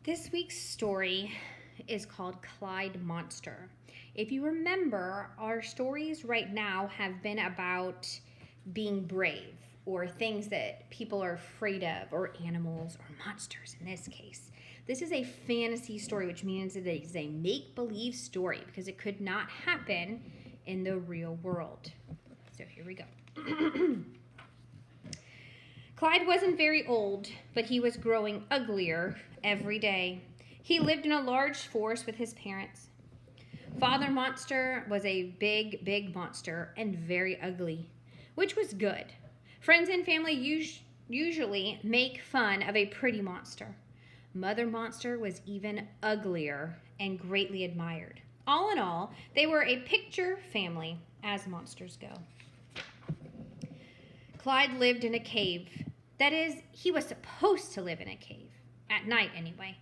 This week's story is called Clyde Monster. If you remember, our stories right now have been about being brave or things that people are afraid of, or animals or monsters in this case. This is a fantasy story, which means it is a make-believe story because it could not happen in the real world. So here we go. Clyde wasn't very old, but he was growing uglier every day. He lived in a large forest with his parents. Father Monster was a big, big monster and very ugly, which was good. Friends and family usually make fun of a pretty monster. Mother Monster was even uglier and greatly admired. All in all, they were a picture family, as monsters go. Clyde lived in a cave. That is, he was supposed to live in a cave. At night, anyway.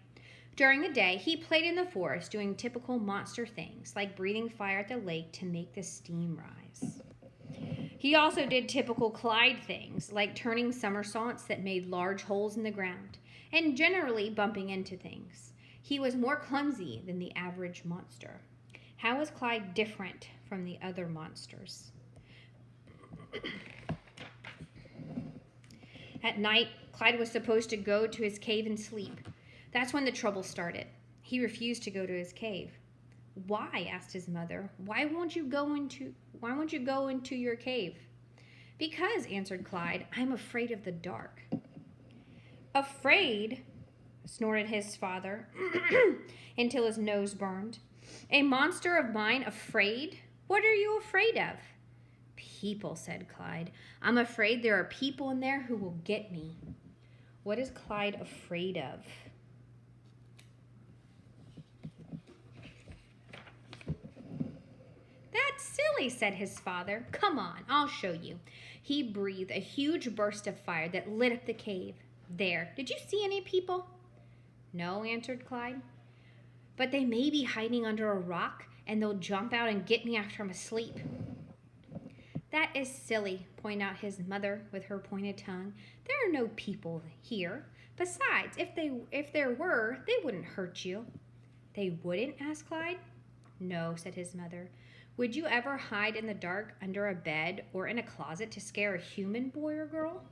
During the day, he played in the forest doing typical monster things, like breathing fire at the lake to make the steam rise. He also did typical Clyde things, like turning somersaults that made large holes in the ground, and generally bumping into things. He was more clumsy than the average monster. How was Clyde different from the other monsters? At night, Clyde was supposed to go to his cave and sleep. That's when the trouble started. He refused to go to his cave. "Why?" asked his mother. Why won't you go into your cave?" "Because," answered Clyde, "I'm afraid of the dark." "Afraid?" snorted his father until his nose burned. "A monster of mine afraid? What are you afraid of?" "People," said Clyde. "I'm afraid there are people in there who will get me." What is Clyde afraid of? "That's silly," said his father. "Come on, I'll show you." He breathed a huge burst of fire that lit up the cave. "There, did you see any people?" "No," answered Clyde. "But they may be hiding under a rock, and they'll jump out and get me after I'm asleep." "That is silly," pointed out his mother with her pointed tongue. "There are no people here. Besides, if there were, they wouldn't hurt you." "They wouldn't?" asked Clyde. "No," said his mother. "Would you ever hide in the dark under a bed or in a closet to scare a human boy or girl?"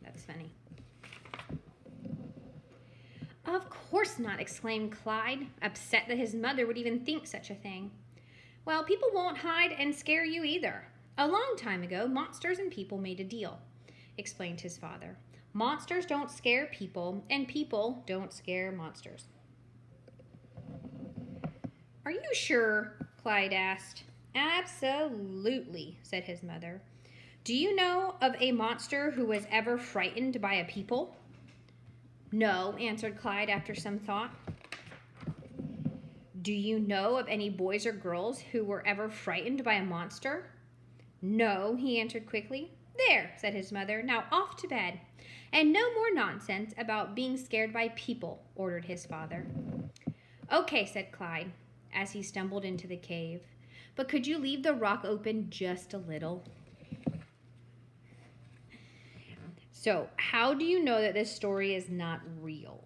That's funny. "Of course not," exclaimed Clyde, upset that his mother would even think such a thing. "Well, people won't hide and scare you either. A long time ago, monsters and people made a deal," explained his father. "Monsters don't scare people, and people don't scare monsters." "Are you sure?" Clyde asked. "Absolutely," said his mother. "Do you know of a monster who was ever frightened by a people?" "No," answered Clyde after some thought. "Do you know of any boys or girls who were ever frightened by a monster?" "No," he answered quickly. "There," said his mother. "Now off to bed. And no more nonsense about being scared by people," ordered his father. "Okay," said Clyde, as he stumbled into the cave. "But could you leave the rock open just a little?" So, how do you know that this story is not real?